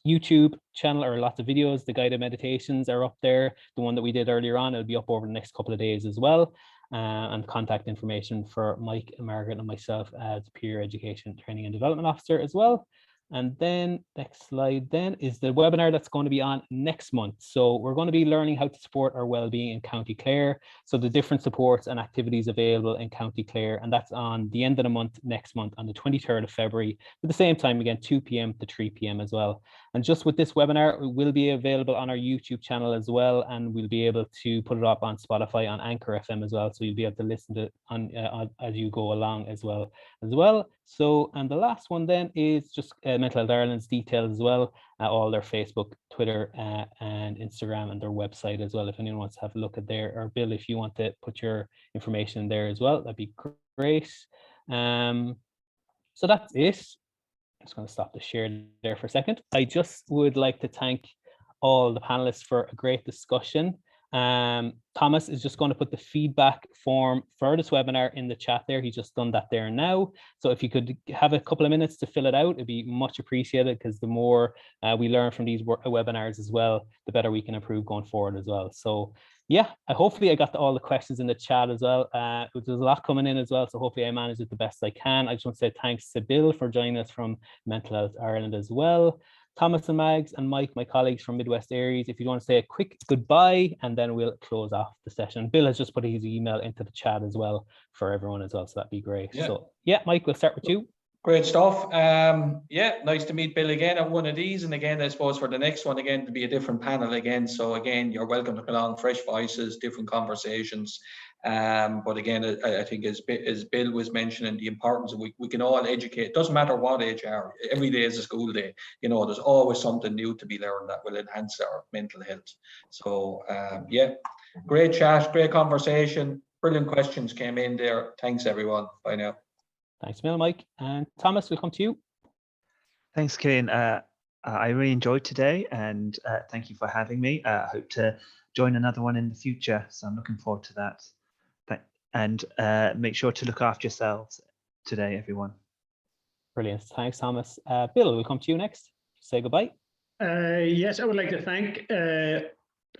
YouTube channel, or lots of videos. The guided meditations are up there. The one that we did earlier on, it'll be up over the next couple of days as well. And contact information for Mike and Margaret and myself as Peer Education Training and Development Officer as well. And then next slide then is the webinar that's going to be on next month. So we're going to be learning how to support our well-being in County Clare. So the different supports and activities available in County Clare, and that's on the end of the month, next month, on the 23rd of February, at the same time again, 2 p.m. to 3 p.m. as well. And just with this webinar, it will be available on our YouTube channel as well, and we'll be able to put it up on Spotify, on Anchor FM as well, so you'll be able to listen to it on as you go along as well. So, and the last one then is just Mental Health Ireland's details as well, all their Facebook, Twitter, and Instagram, and their website as well. If anyone wants to have a look at there, or Bill, if you want to put your information there as well, that'd be great. So that's it. I'm just going to stop the share there for a second. I just would like to thank all the panelists for a great discussion. Thomas is just going to put the feedback form for this webinar in the chat there. He's just done that there now. So if you could have a couple of minutes to fill it out, it'd be much appreciated, because the more we learn from these webinars as well, the better we can improve going forward as well. So yeah, hopefully I got all the questions in the chat as well. There's a lot coming in as well, so hopefully I managed it the best I can. I just want to say thanks to Bill for joining us from Mental Health Ireland as well. Thomas and Mags and Mike, my colleagues from Midwest ARIES, if you want to say a quick goodbye, and then we'll close off the session. Bill has just put his email into the chat as well for everyone as well, so that'd be great. Yeah. So yeah, Mike, we'll start with you. Great stuff. Yeah, nice to meet Bill again at one of these. And again, I suppose for the next one, again, to be a different panel again. So again, you're welcome to come along, fresh voices, different conversations. But again, I think as Bill was mentioning, the importance of we can all educate. It doesn't matter what age you are. Every day is a school day. You know, there's always something new to be learned that will enhance our mental health. So yeah, great chat, great conversation. Brilliant questions came in there. Thanks, everyone. Bye now. Thanks, Bill, Mike. And Thomas, we'll come to you. Thanks, Cillian. I really enjoyed today, and thank you for having me. I hope to join another one in the future, so I'm looking forward to that. And make sure to look after yourselves today, everyone. Brilliant. Thanks, Thomas. Bill, we'll come to you next. Say goodbye. Yes, I would like to thank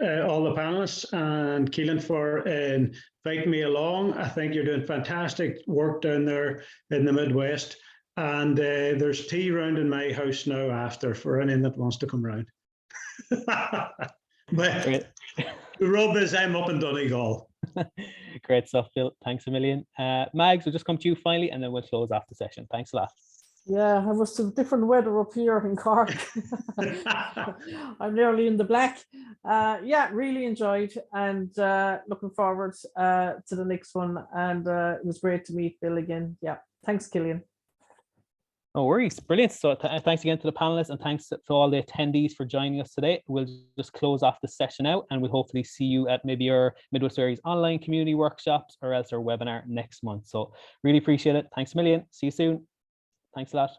all the panelists and Keelan for inviting me along. I think you're doing fantastic work down there in the Midwest. And there's tea round in my house now after, for anyone that wants to come round. But Great. the rub is I'm up in Donegal. Great stuff, Bill. Thanks a million. Mags, we'll just come to you finally, and then we'll close off the session. Thanks a lot. Yeah, I must have different weather up here in Cork. I'm nearly in the black. Yeah, really enjoyed, and looking forward to the next one. And it was great to meet Bill again. Yeah, thanks, Cillian. No worries. Brilliant. So thanks again to the panelists, and thanks to all the attendees for joining us today. We'll just close off the session out, and we'll hopefully see you at maybe your Midwest ARIES online community workshops, or else our webinar next month. So really appreciate it. Thanks a million. See you soon. Thanks a lot.